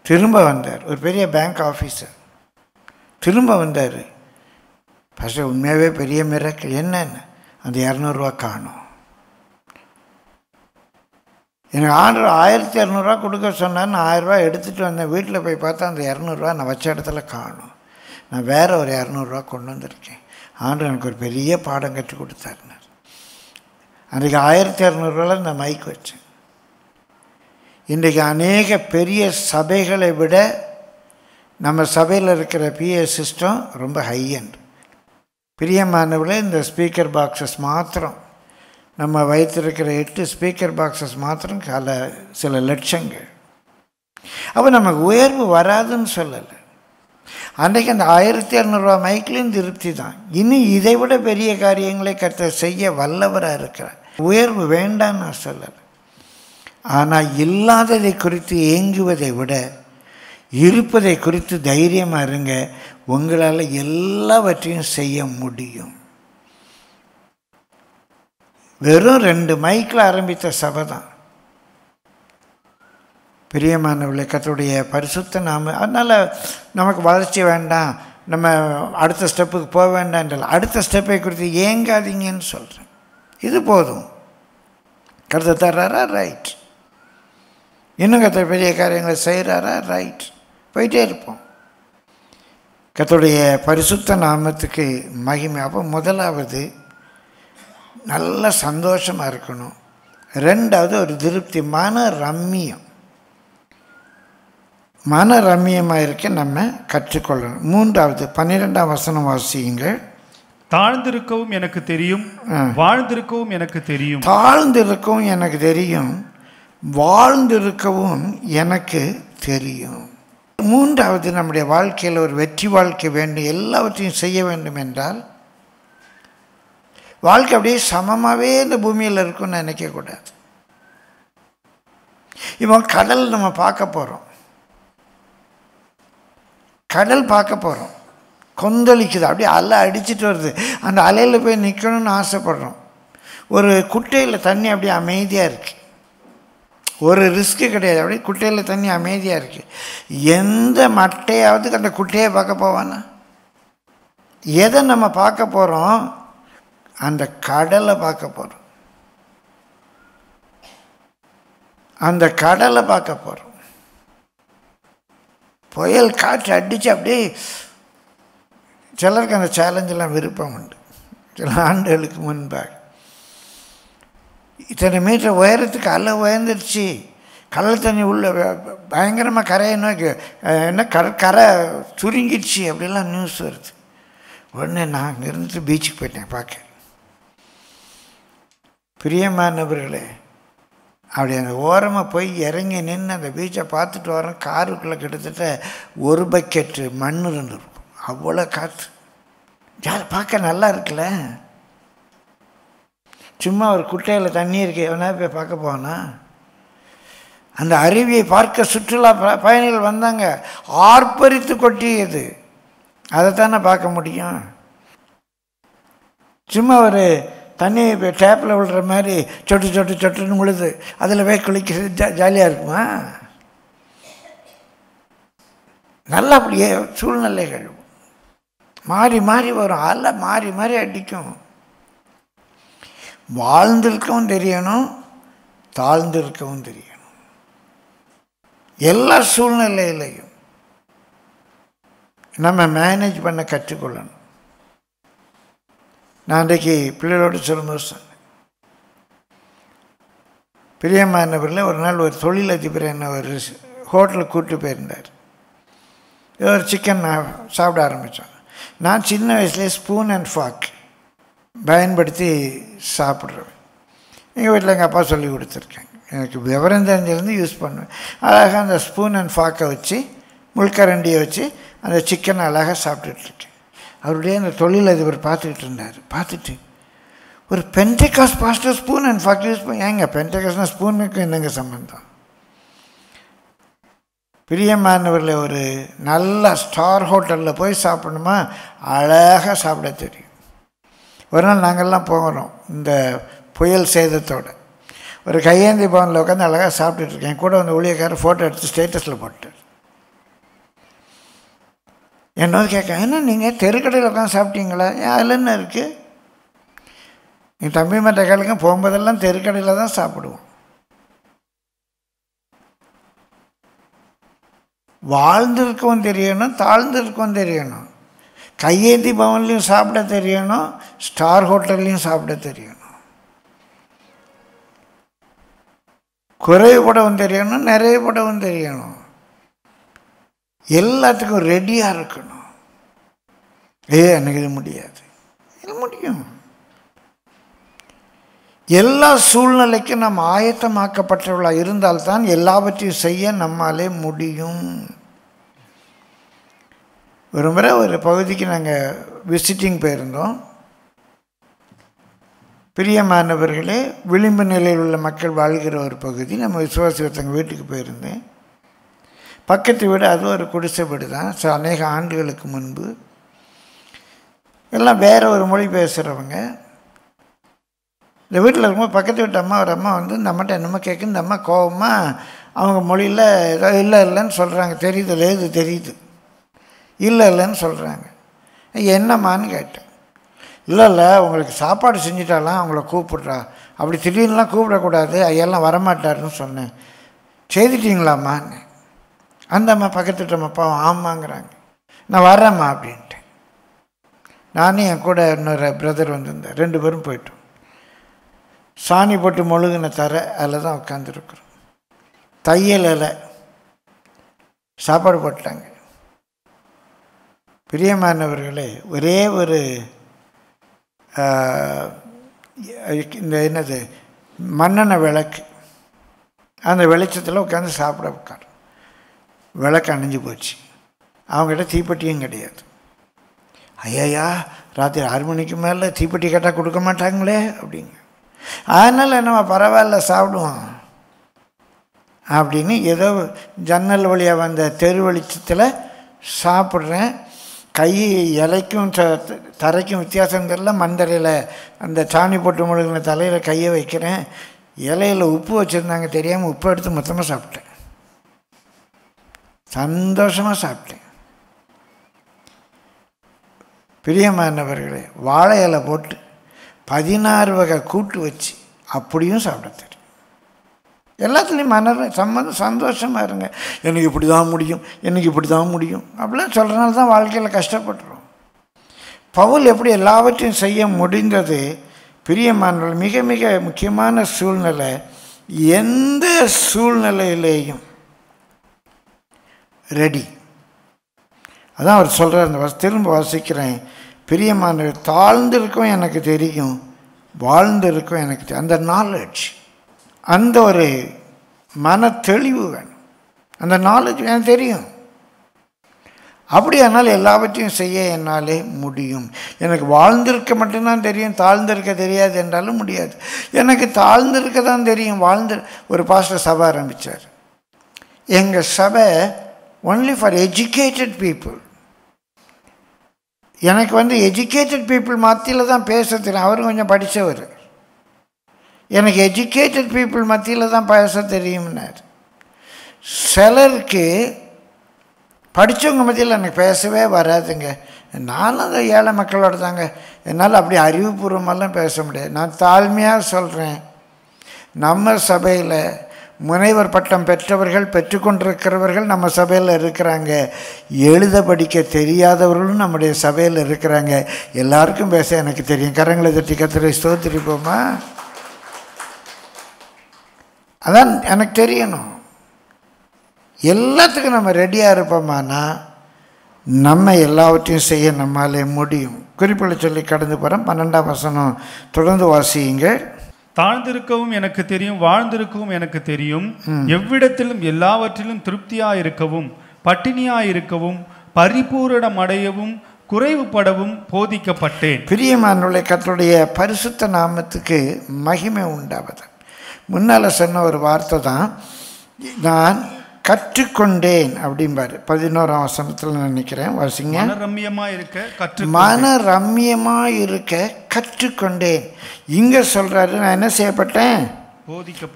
திரும்ப வந்தார், ஒரு பெரிய பேங்க் ஆஃபீஸர். திரும்ப வந்தார், பாஸ்டர் உண்மையாகவே பெரிய மிராக்கிள், என்னென்ன அந்த 200 ரூபா காணும். எனக்கு ஆண்டவர் 1200 ரூபா கொடுக்க சொன்னார், நான் 1000 ரூபா எடுத்துகிட்டு வந்தேன். வீட்டில் போய் பார்த்தா அந்த 200 ரூபா நான் வச்ச இடத்துல காணும். நான் வேறு ஒரு 200 ரூபா கொண்டு வந்திருக்கேன். ஆண்டவர் எனக்கு ஒரு பெரிய பாடம் கற்றுக் கொடுத்தாருனார். அன்றைக்கி 1200 இந்த மைக் வச்சேன். இன்றைக்கு அநேக பெரிய சபைகளை விட நம்ம சபையில் இருக்கிற பிஏ சிஸ்டம் ரொம்ப ஹை எண்ட். பிரியமானவர்களே, இந்த ஸ்பீக்கர் பாக்ஸஸ் மாத்திரம், நம்ம வைத்திருக்கிற 8 ஸ்பீக்கர் பாக்ஸஸ் மாத்திரம் சில லட்சங்கள். அப்போ நமக்கு உயர்வு வராதுன்னு சொல்லலை. அன்றைக்கு அந்த 1200 மைக்கிலையும் திருப்தி தான். இனி இதை விட பெரிய காரியங்களை கர்த்தர் செய்ய வல்லவராக இருக்கிறார். உயர்வு வேண்டான்னு நான் சொல்லலை. ஆனால் இல்லாததை குறித்து ஏங்குவதை விட இருப்பதை குறித்து தைரியமாக இருங்க. உங்களால் எல்லாவற்றையும் செய்ய முடியும். வெறும் 2 மைக்கில் ஆரம்பித்த சபை தான். பிரியமானவர்களே, கர்த்தருடைய பரிசுத்த நாம. அதனால் நமக்கு வளர்ச்சி வேண்டாம், நம்ம அடுத்த ஸ்டெப்புக்கு போக வேண்டாம். அடுத்த ஸ்டெப்பை குறித்து ஏங்காதீங்கன்னு சொல்கிறேன். இது போதும். கர்த்தர் தர்றாரா, ரைட். இன்னும் கர்த்தர் பெரிய காரியங்களை செய்கிறாரா, ரைட். போயிட்டே இருப்போம். கர்த்தருடைய பரிசுத்த நாமத்துக்கு மகிமை. அப்போ முதலாவது நல்ல சந்தோஷமாக இருக்கணும். 2வது ஒரு திருப்தி, மன ரம்மியமாக இருக்க நம்ம கற்றுக்கொள்ளணும். 3வது 12ஆம் வசனம் வாசியுங்கள். தாழ்ந்திருக்கவும் எனக்கு தெரியும், வாழ்ந்திருக்கவும் எனக்கு தெரியும். தாழ்ந்திருக்கவும் எனக்கு தெரியும், வாழ்ந்திருக்கவும் எனக்கு தெரியும். 3வது, நம்முடைய வாழ்க்கையில் ஒரு வெற்றி வாழ்க்கை வேண்டும், எல்லாவற்றையும் செய்ய வேண்டும் என்றால் வாழ்க்கை அப்படியே சமமாகவே இந்த பூமியில் இருக்குன்னு நினைக்கக்கூடாது. இப்போ கடல் நம்ம பார்க்க போகிறோம். கடல் பார்க்க போகிறோம். கொந்தளிக்குது, அப்படியே அலை அடிச்சுட்டு வருது. அந்த அலையில் போய் நிற்கணும்னு ஆசைப்படுறோம். ஒரு குட்டையில் தண்ணி அப்படியே அமைதியாக இருக்குது, ஒரு ரிஸ்க்கு கிடையாது. அப்படியே குட்டையில் தண்ணி அமைதியாக இருக்குது. எந்த மட்டையாவது அந்த குட்டையை பார்க்க போவானா? எதை நம்ம பார்க்க போகிறோம்? அந்த கடலை பார்க்க போகிறோம். அந்த கடலை பார்க்க போகிறோம். புயல் காற்று அடித்து அப்படியே, சிலருக்கு அந்த சேலஞ்செல்லாம் விருப்பம் உண்டு. சில ஆண்டுகளுக்கு முன்பாக இத்தனை மீட்டர் உயரத்துக்கு அலை உயர்ந்துருச்சு, கடல் தண்ணி உள்ள பயங்கரமாக கரையை நோக்கி என்ன கரை சுருங்கிடுச்சு அப்படிலாம் நியூஸ் வருது. உடனே நான் அங்கே இருந்துட்டு பீச்சுக்கு போயிட்டேன் பார்க்க. பிரியமானவர்களே, அப்படி அந்த ஓரமாக போய் இறங்கி நின்று அந்த பீச்சை பார்த்துட்டு வரோம். காருக்குள்ளே கிட்டத்தட்ட 1 பக்கெட்டு மண் இருந்துருக்கும். அவ்வளோ காற்று. பார்க்க நல்லா இருக்குல்ல. சும்மா ஒரு குட்டையில் தண்ணி இருக்கு, எவனா போய் பார்க்க போனா? அந்த அருவியை பார்க்க சுற்றுலா பயணிகள் வந்தாங்க. ஆர்ப்பரித்து கொட்டியது. அதைத்தானே பார்க்க முடியும். சும்மா ஒரு தண்ணி டேப்பில் விழுற மாதிரி சொட்டு சொட்டு சொட்டுன்னு விழுது, அதில் போய் குளிக்கிறது ஜாலியாக இருக்குமா? நல்லா அப்படியே சூழ்நிலைகள் மாறி மாறி வரும். அலை மாறி மாறி அடிக்கும். வாழ்ந்திருக்கவும் தெரியணும், தாழ்ந்திருக்கவும் தெரியணும். எல்லா சூழ்நிலையிலையும் நம்ம மேனேஜ் பண்ண கற்றுக்கொள்ளணும். நான் அன்றைக்கு பிள்ளைகளோடு சொல்லும்போது சொன்னேன், பிரியமானவரில் ஒரு நாள் ஒரு தொழிலதிபர் என்ன ஒரு ஹோட்டலுக்கு கூப்பிட்டு போயிருந்தார். ஒரு சிக்கன் நான் சாப்பிட ஆரம்பித்தோம். நான் சின்ன வயசுலேயே ஸ்பூன் அண்ட் ஃபாக் பயன்படுத்தி சாப்பிட்றேன். எங்கள் வீட்டில் எங்கள் அப்பா சொல்லி கொடுத்துருக்கேன். எனக்கு விவரம் தெரிஞ்சிருந்து யூஸ் பண்ணுவேன். அழகாக அந்த ஸ்பூன் அண்ட் ஃபாக்கை வச்சு, முள்கரண்டியை வச்சு அந்த சிக்கனை அழகாக சாப்பிட்டுட்ருக்கேன். அவருடைய அந்த தொழிலதிபர் பார்த்துக்கிட்டு இருந்தார். பார்த்துட்டு, ஒரு Pentecost pastor spoon and fork use பண்ணி, ஏங்க பென்டெகாஸ்ட்னா ஸ்பூனுக்கு என்னங்க சம்பந்தம்? பிரியமானவரில் ஒரு நல்ல ஸ்டார் ஹோட்டலில் போய் சாப்பிடணுமா, அழகாக சாப்பிட தெரியும். ஒரு நாள் நாங்கள்லாம் போகிறோம் இந்த புயல் சேதத்தோடு. ஒரு கையேந்தி பவனில் உட்காந்து அழகாக சாப்பிட்டுட்ருக்கேன். கூட வந்து ஊழியக்காரர் ஃபோட்டோ எடுத்து ஸ்டேட்டஸில் போட்டார். என்னோட கேட்க, என்ன நீங்கள் தெருக்கடையில் உட்காந்து சாப்பிட்டீங்களா? அதில் என்ன இருக்குது? என் தம்பி மற்ற காலங்க போகும்போதெல்லாம் தெருக்கடையில் தான் சாப்பிடுவோம். வாழ்ந்திருக்கவும் தெரியணும், தாழ்ந்திருக்கவும் தெரியணும். கையேந்தி பவன்லையும் சாப்பிட தெரியணும், ஸ்டார் ஹோட்டல்லையும் சாப்பிட தெரியணும். குறைவுபடவும் தெரியணும், நிறைவுபடவும் தெரியணும். எல்லாத்துக்கும் ரெடியாக இருக்கணும். எனக்கு இது முடியாது, இது முடியும். எல்லா சூழ்நிலைக்கும் நம்ம ஆயத்தமாக்கப்பட்டவர்களாக இருந்தால்தான் எல்லாவற்றையும் செய்ய நம்மாலே முடியும். ஒரு முறை ஒரு பகுதிக்கு நாங்கள் விசிட்டிங் போயிருந்தோம். பிரியமானவர்களே, விளிம்பு நிலையில் உள்ள மக்கள் வாழ்கிற ஒரு பகுதி. நம்ம விசுவாசி ஒருத்தங்க வீட்டுக்கு போயிருந்தேன். பக்கத்து வீடு, அது ஒரு குடிசை வீடு தான். அநேக ஆண்டுகளுக்கு முன்பு. எல்லாம் வேறு ஒரு மொழி பேசுகிறவங்க. இந்த வீட்டில் இருக்கும்போது பக்கத்து வீட்டு அம்மா, ஒரு அம்மா வந்து இந்த அம்மாட்ட என்னமோ கேட்கு. இந்த அம்மா கோபமாக அவங்க மொழியில் ஏதோ இல்லைன்னு சொல்கிறாங்க. தெரியுது, இது தெரியுது, இல்லைன்னு சொல்கிறாங்க. என்னம்மான்னு கேட்டேன். இல்லை உங்களுக்கு சாப்பாடு செஞ்சுட்டாலாம் அவங்கள கூப்பிட்றா, அப்படி திடீர்னுலாம் கூப்பிடக்கூடாது, ஐயெல்லாம் வரமாட்டாருன்னு சொன்னேன். செய்துட்டிங்களாம்மான்னு. அந்த அம்மா பக்கத்துட்டு அம்மா ஆமாங்கிறாங்க. நான் வரேம்மா அப்படின்ட்டேன். நானும் என் கூட இன்னொரு பிரதர் வந்திருந்தேன். 2 பேரும் போயிட்டோம். சாணி போட்டு மொழுகுன தர அதில் தான் உட்காந்துருக்குறோம். தையல் இலை சாப்பாடு போட்டாங்க. பிரியமானவர்களே, ஒரே ஒரு இந்த என்னது மண்ணெண்ணெய் விளக்கு, அந்த வெளிச்சத்தில் உட்காந்து சாப்பிட உட்காரு. விளக்கு அணைஞ்சு போச்சு. அவங்ககிட்ட தீப்பெட்டியும் கிடையாது. ஐயா, ராத்திரி 6 மணிக்கு மேலே தீப்பெட்டி கேட்டால் கொடுக்க மாட்டாங்களே அப்படிங்க. அதனால் நம்ம பரவாயில்ல சாப்பிடுவோம் அப்படின்னு ஏதோ ஜன்னல் வழியாக வந்த தெரு வெளிச்சத்தில் சாப்பிட்றேன். கை இலைக்கும் தரைக்கும் வித்தியாசம் தெரியல. மந்தரையில் அந்த சாணி போட்டு முழுகின தலையில் கையை வைக்கிறேன். இலையில் உப்பு வச்சுருந்தாங்க, தெரியாமல் உப்பு எடுத்து மொத்தமாக சாப்பிட்டேன். சந்தோஷமாக சாப்பிட்டேன். பிரியமானவர்களே, வாழை இலை போட்டு 16 வகை கூட்டு வச்சு அப்படியும் சாப்பிட தெரியும். எல்லாத்துலேயும் சந்தோஷமாக இருங்க. எனக்கு இப்படி தான் முடியும், எனக்கு இப்படி தான் முடியும் அப்படிலாம் சொல்கிறனால தான் வாழ்க்கையில் கஷ்டப்படுறோம். பவுல் எப்படி எல்லாவற்றையும் செய்ய முடிந்தது? பிரியமானவர்கள், மிக மிக முக்கியமான சூழ்நிலை. எந்த சூழ்நிலையிலேயும் ரெடி. அதான் அவர் சொல்கிறார். அந்த திரும்ப வாசிக்கிறேன். பிரியமானவர், தாழ்ந்திருக்கும் எனக்கு தெரியும், வாழ்ந்திருக்கும் எனக்கு தெரியும். அந்த நாலேஜ், அந்த ஒரு மன தெளிவு வேணும். அந்த நாலேஜ் எனக்கு தெரியும். அப்படியானால் எல்லாவற்றையும் செய்ய என்னாலே முடியும். எனக்கு வாழ்ந்திருக்க மட்டும்தான் தெரியும், தாழ்ந்திருக்க தெரியாது என்றாலும் முடியாது. எனக்கு தாழ்ந்திருக்க தான் தெரியும். ஒரு பாஸ்டர் சபை ஆரம்பித்தார். எங்கள் சபை ஒன்லி ஃபார் எஜுகேட்டட் பீப்புள். எனக்கு எஜுகேட்டட் பீப்புள் மத்தியில் தான் பேச தெரியும். அவர் கொஞ்சம் படித்தவர். எனக்கு எஜுகேட்டட் பீப்புள் மத்தியில் தான் பேச தெரியும்னார். சிலருக்கு படித்தவங்க மத்தியில் எனக்கு பேசவே வராதுங்க. நானும் அந்த ஏழை மக்களோட தாங்க, என்னால் அப்படி அறிவுபூர்வமெல்லாம் பேச முடியாது. நான் தாழ்மையாக சொல்கிறேன், நம்ம சபையில் முனைவர் பட்டம் பெற்றவர்கள், பெற்றுக்கொண்டிருக்கிறவர்கள் நம்ம சபையில் இருக்கிறாங்க. எழுத படிக்க தெரியாதவர்களும் நம்முடைய சபையில் இருக்கிறாங்க. எல்லாருக்கும் பேச எனக்கு தெரியும். கரங்களை தட்டி கர்த்தரை ஸ்தோத்திரிப்போமா? அதான் எனக்கு தெரியணும். எல்லாத்துக்கும் நம்ம ரெடியாக இருப்போமானா நம்ம எல்லாவற்றையும் செய்ய நம்மாலே முடியும். குறிப்பில் சொல்லி கடந்து போகிறோம். 12ஆம் வசனம் தொடர்ந்து வாசியுங்க. தாழ்ந்திருக்கவும் எனக்கு தெரியும், வாழ்ந்திருக்கவும் எனக்கு தெரியும். எவ்விடத்திலும் எல்லாவற்றிலும் திருப்தியாயிருக்கவும், பட்டினியாயிருக்கவும், பரிபூரணம் அடையவும், குறைவுபடவும் போதிக்கப்பட்டேன். பிரியமானவர்களே, கர்த்தருடைய பரிசுத்த நாமத்துக்கு மகிமை உண்டாவது. முன்னால் சொன்ன ஒரு வார்த்தை தான், நான் கற்றுக்கொண்டேன் அப்படிம்பாரு. 11ஆம் வசனத்தில் நினைக்கிறேன், வாசிங்க. மனரம்யமாக இருக்க கற்றுக்கொண்டேன். இங்கே சொல்கிறாரு, நான் என்ன செய்யப்பட்டேன்?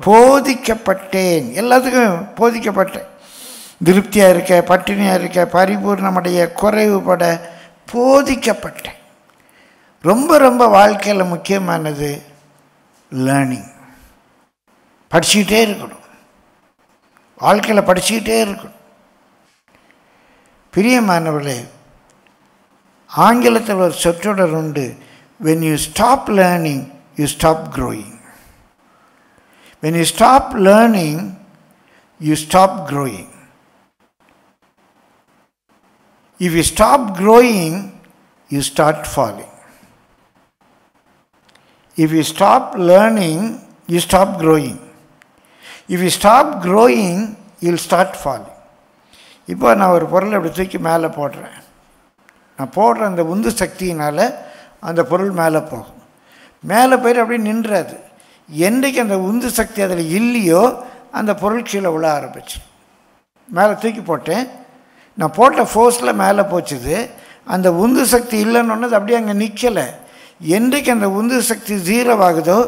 போதிக்கப்பட்டேன். எல்லாத்துக்கும் போதிக்கப்பட்டேன். திருப்தியாக இருக்க, பட்டினியாக இருக்க, பரிபூர்ணமடைய, குறைவுபட போதிக்கப்பட்டேன். ரொம்ப ரொம்ப வாழ்க்கையில் முக்கியமானது லேர்னிங். படிச்சுக்கிட்டே இருக்கணும். வாழ்க்கையில் படிச்சுக்கிட்டே இருக்கணும். பிரியமானவர்களே, ஆங்கிலத்தில் ஒரு சொற்றொடர் உண்டு, when you stop learning you stop growing. When you stop learning, you stop growing. If you stop growing, you start falling. If you stop learning, you stop growing. If you stop growing, you'll start falling. இப்போ நான் ஒரு பொருளை அப்படி தூக்கி மேலே போடுறேன். நான் போடுற அந்த உந்து சக்தியினால் அந்த பொருள் மேலே போகும். மேலே போயிட்டு அப்படியே நின்றாது. என்றைக்கு அந்த உந்து சக்தி அதில் இல்லையோ அந்த பொருள் கீழே விழ ஆரம்பிச்சு. மேலே தூக்கி போட்டேன், நான் போட்ட ஃபோர்ஸில் மேலே போச்சுது. அந்த உந்து சக்தி இல்லைன்னு அப்படியே அங்கே நிற்கலை. என்றைக்கு அந்த உந்து சக்தி ஜீரோவாகுதோ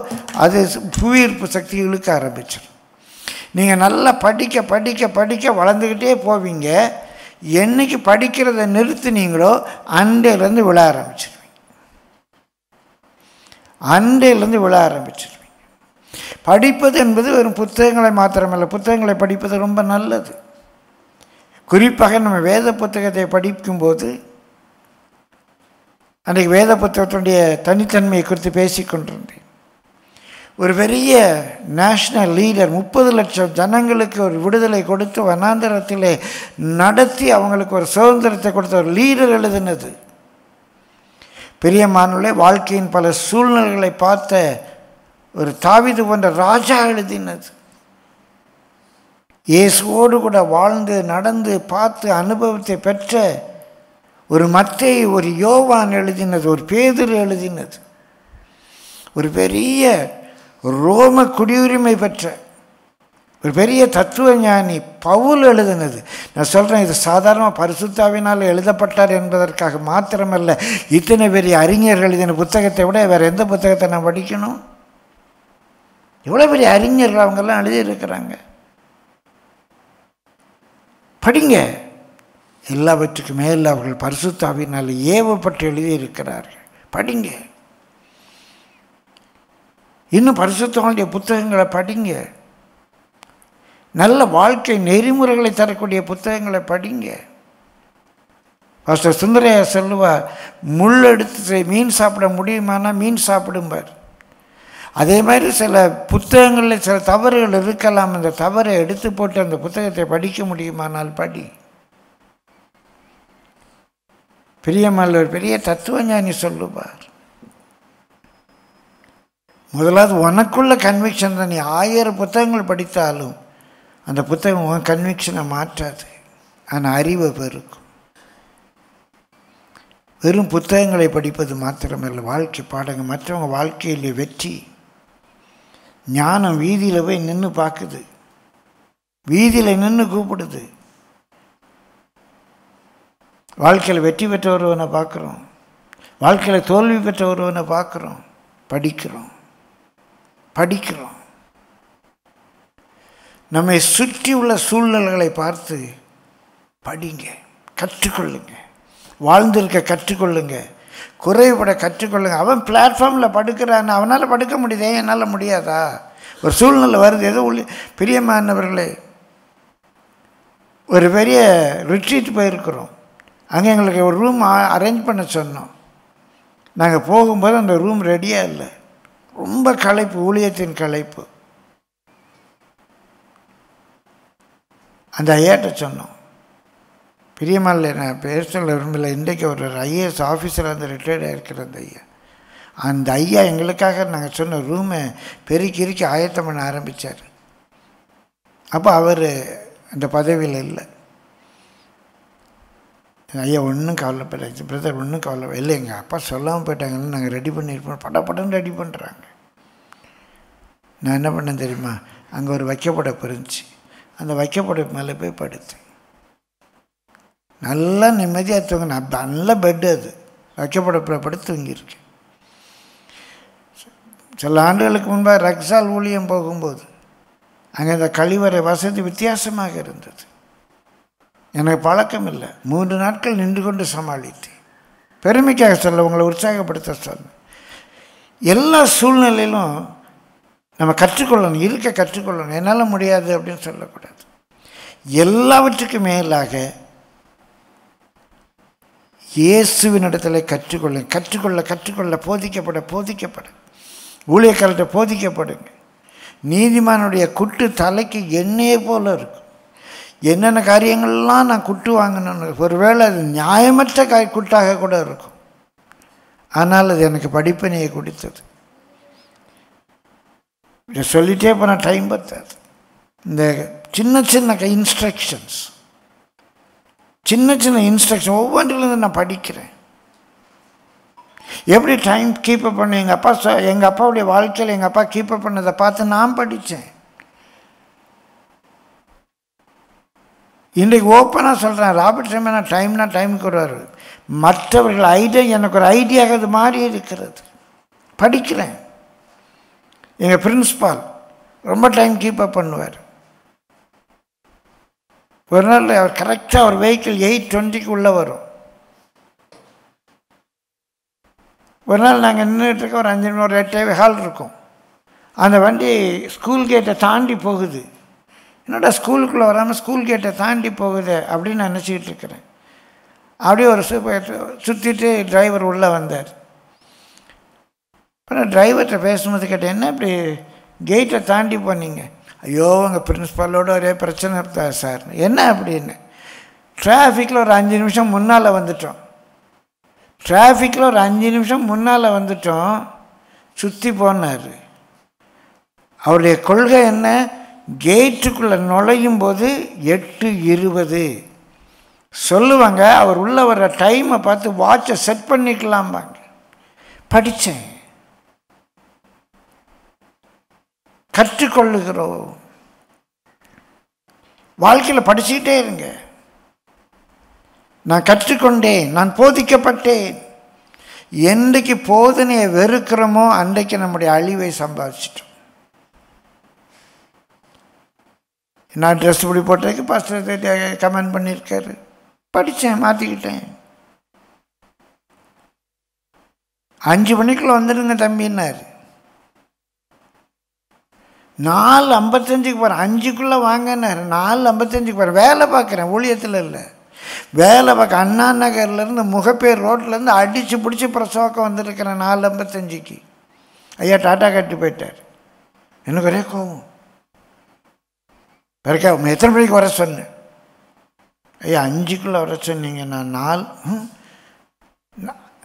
அது புவியீர்ப்பு சக்தி இழுக்க ஆரம்பிச்சிடும். நீங்கள் நல்லா படிக்க படிக்க படிக்க வளர்ந்துக்கிட்டே போவீங்க. என்றைக்கு படிக்கிறத நிறுத்தினீங்களோ அண்டையிலேருந்து விழ ஆரம்பிச்சிருவீங்க. அண்டையிலேருந்து விழ ஆரம்பிச்சிருவீங்க. படிப்பது என்பது வெறும் புத்தகங்களை மாத்திரமல்ல, புத்தகங்களை படிப்பது ரொம்ப நல்லது. குறிப்பாக நம்ம வேத புத்தகத்தை படிக்கும்போது, அன்றைக்கு வேத புத்தகத்தினுடைய தனித்தன்மையை குறித்து பேசிக்கொண்டிருந்தேன். ஒரு பெரிய நேஷ்னல் லீடர் 30 லட்சம் ஜனங்களுக்கு ஒரு விடுதலை கொடுத்து வனாந்தரத்திலே நடத்தி அவங்களுக்கு ஒரு சுதந்திரத்தை கொடுத்த ஒரு லீடர் எழுதினது. பிரியமானவர்களே, வாழ்க்கையின் பல சூழ்நிலைகளை பார்த்த ஒரு தாவீது போன்ற ராஜா எழுதினது. இயேசுவோடு கூட வாழ்ந்து நடந்து பார்த்து அனுபவத்தை பெற்ற ஒரு மத்தேயு, ஒரு யோவான் எழுதினது, ஒரு பேதுரு எழுதினது, ஒரு பெரிய ரோம குடியுரிமை பெற்ற ஒரு பெரிய தத்துவ ஞானி பவுல் எழுதினது. நான் சொல்கிறேன், இது சாதாரணமாக பரிசுத்தாவினால் எழுதப்பட்டார் என்பதற்காக மாத்திரமல்ல. இத்தனை பெரிய அறிஞர்கள் எழுதின புத்தகத்தை விட வேறு எந்த புத்தகத்தை நான் படிக்கணும்? எவ்வளோ பெரிய அறிஞர்கள் அவங்கெல்லாம் எழுதியிருக்கிறாங்க. படிங்க. எல்லாவற்றுக்கும் மேல் அவர்கள் பரிசுத்தாவினால் ஏவப்பட்டு எழுதியிருக்கிறார்கள். படிங்க. இன்னும் பரிசுத்தவானுடைய புத்தகங்களை படிங்க. நல்ல வாழ்க்கை நெறிமுறைகளை தரக்கூடிய புத்தகங்களை படிங்க. பாஸ்டர் சுந்தரையா சொல்லுவார், முள் எடுத்து மீன் சாப்பிட முடியுமானா மீன் சாப்பிடும்பார். அதே மாதிரி சில புத்தகங்களில் சில தவறுகள் இருக்கலாம். அந்த தவறை எடுத்து போட்டு அந்த புத்தகத்தை படிக்க முடியுமானால் படி. பிரியமான ஒரு பெரிய தத்துவ ஞானி சொல்லுவார், முதலாவது உனக்குள்ள கன்விக்ஷன் தான். நீ 1000 புத்தகங்கள் படித்தாலும் அந்த புத்தகம் உன் கன்விக்ஷனை மாற்றாது, ஆனால் அறிவை பெருக்கும். வெறும் புத்தகங்களை படிப்பது மாத்திரமல்ல, வாழ்க்கை பாடங்க. மற்றவங்க வாழ்க்கையில் வெற்றி ஞானம் வீதியில் போய் நின்று பார்க்குது, வீதியில் நின்று கூப்பிடுது. வாழ்க்கையில் வெற்றி பெற்ற ஒருவனை பார்க்குறோம், வாழ்க்கையில் தோல்வி பெற்ற ஒருவனை பார்க்குறோம். படிக்கிறோம். நம்மை சுற்றி உள்ள சூழ்நிலைகளை பார்த்து படிங்க, கற்றுக்கொள்ளுங்க, வாழ்ந்திருக்க கற்றுக்கொள்ளுங்க, குறைபட கற்றுக்கொள்ளுங்க. அவன் பிளாட்ஃபார்மில் படுக்கிறான்னு அவனால் படுக்க முடியுதே, என்னால் முடியாதா? ஒரு சூழ்நிலை வருது. ஏதோ பிரியமானவர்களே, ஒரு பெரிய ரிட்ரீட் போயிருக்கிறோம். அங்கே எங்களுக்கு ஒரு ரூம் அரேஞ்ச் பண்ண சொன்னோம். நாங்கள் போகும்போது அந்த ரூம் ரெடியாக இல்லை. ரொம்ப களைப்பு, ஊழியத்தின் களைப்பு. அந்த ஐயாட்ட சொன்னோம், பிரியமானே, நான் பேர் சொல்ல விரும்பல, இன்றைக்கு ஒரு IAS ஆஃபீஸர் வந்து ரிட்டையர்ட் ஆகிருக்கிற அந்த ஐயா எங்களுக்காக நாங்கள் சொன்ன ரூமை பெருக்கி ஆயத்தம் பண்ண ஆரம்பித்தார். அப்போ அவர் அந்த பதவியில் இல்லை. ஐயா ஒன்றும் கவலைப்படாது பிரதர், ஒன்றும் கவலை இல்லை, எங்கள் அப்பா சொல்லாமல் போயிட்டாங்கன்னு நாங்கள் ரெடி பண்ணியிருப்போம். படப்படன்னு ரெடி பண்ணுறாங்க. நான் என்ன பண்ணேன் தெரியுமா? அங்கே ஒரு வைக்கப்படப்பு இருந்துச்சு. அந்த வைக்கப்படப்பு மேலே போய் படுத்தேன். நல்லா நிம்மதியாக தூங்கினேன். நல்ல பெட்டு, அது வைக்கப்படப்பில் படுத்து தூங்கியிருக்கேன். சில ஆண்டுகளுக்கு முன்பாக ரக்ஸால் ஊழியம் போகும்போது அங்கே இந்த கழிவறை வசதி வித்தியாசமாக இருந்தது. எனக்கு பழக்கம் இல்லை. 3 நாட்கள் நின்று கொண்டு சமாளித்தேன். பெருமைக்காக சொல்ல, உங்களை உற்சாகப்படுத்த சொல்ல. எல்லா சூழ்நிலையிலும் நம்ம கற்றுக்கொள்ளணும், இருக்க கற்றுக்கொள்ளணும். என்னால் முடியாது அப்படின்னு சொல்லக்கூடாது. எல்லாவற்றுக்கும் மேலாக இயேசுவினிடத்தில் கற்றுக்கொள்ள போதிக்கப்பட ஊழியக்காரர்கிட்ட போதிக்கப்படுங்க. நீதிமானுடைய குட்டு தலைக்கு எண்ணெயே போல இருக்கும். என்னென்ன காரியங்கள்லாம் நான் குட்டு வாங்கணும்னு, ஒருவேளை அது நியாயமற்ற குட்டாக கூட இருக்கும். ஆனால் அது எனக்கு படிப்பினையை கொடுத்தது. இதை சொல்லிகிட்டே போனால் டைம் பத்தாது. இந்த சின்ன சின்ன இன்ஸ்ட்ரக்ஷன்ஸ், சின்ன சின்ன இன்ஸ்ட்ரக்ஷன் ஒவ்வொன்றிலிருந்து நான் படிக்கிறேன். எப்படி டைம் கீப்பப் பண்ண எங்கள் அப்பாவுடைய வாழ்க்கையில் எங்கள் அப்பா கீப்பப் பண்ணதை பார்த்து நான் படித்தேன். இன்றைக்கு ஓப்பனாக சொல்கிறேன், ராபர்ட் ஷைமன் டைம்னா டைமுக்கு வருவார். மற்றவர்கள் ஐடியா எனக்கு ஒரு ஐடியாக அது மாறி இருக்கிறது. படிக்கிறேன். எங்கள் பிரின்ஸ்பால் ரொம்ப டைம் கீப்பப் பண்ணுவார். ஒரு நாள் அவர் கரெக்டாக ஒரு வெஹிக்கிள் 8:20 உள்ளே வரும். ஒரு நாள் நாங்கள் நின்றுட்டுருக்க ஒரு 5 நிமிஷம், ஒரு 8 ஹால் இருக்கும். அந்த வண்டி ஸ்கூல் கேட்டை தாண்டி போகுது. என்னடா ஸ்கூலுக்குள்ளே வராமல் ஸ்கூல் கேட்டை தாண்டி போகுது அப்படின்னு நான் நினச்சிக்கிட்டு இருக்கிறேன். அப்படியே ஒரு சுற்றிட்டு டிரைவர் உள்ளே வந்தார். இப்போ நான் டிரைவர்கிட்ட பேசும்போது கேட்டேன், என்ன இப்படி கேட்டை தாண்டி போனீங்க? ஐயோ உங்கள் பிரின்ஸ்பாலோட ஒரே பிரச்சனை இருக்கா சார். என்ன அப்படின்னு? டிராஃபிக்கில் ஒரு 5 நிமிஷம் முன்னால் வந்துட்டோம். டிராஃபிக்கில் ஒரு 5 நிமிஷம் முன்னால் வந்துட்டோம். சுற்றி போனார். அவருடைய கொள்கை என்ன? கேட்டுக்குள்ளே நுழையும் போது 8:20 சொல்லுவாங்க. அவர் உள்ளே வர்ற டைமை பார்த்து வாட்சை செட் பண்ணிக்கலாம்பாங்க. படித்தேன். கற்றுக்கொள்ளுகிறோம். வாழ்க்கையில் படிச்சுக்கிட்டே இருங்க. நான் கற்றுக்கொண்டேன், நான் போதிக்கப்பட்டேன். என்றைக்கு போதனையை வெறுக்கிறோமோ அன்றைக்கு நம்முடைய அழிவை சம்பாதிச்சிட்டோம். நான் ட்ரெஸ் இப்படி போட்டதுக்கு பாஸ்டர் கமெண்ட் பண்ணியிருக்காரு. படித்தேன், மாற்றிக்கிட்டேன். 5 மணிக்குள்ளே வந்துடுங்க தம்பின்னாரு. 4:55 போகிறேன். 5க்குள்ளே வாங்கினார். 4:55 போகிறேன். வேலை பார்க்குறேன், ஊழியத்தில் இல்லை, வேலை பார்க்க. அண்ணா நகர்லேருந்து முகப்பேர் ரோட்லேருந்து அடித்து பிடிச்சி பிரசவக்கம் வந்துருக்கிறேன் 4:55. ஐயா டாட்டா கட்டி போயிட்டார். எனக்கு ஒரே கோவம். பிறக்கா எத்தனை மணிக்கு வர சொன்னேன்? ஐயா 5க்குள்ளே வர சொன்னீங்க. நான்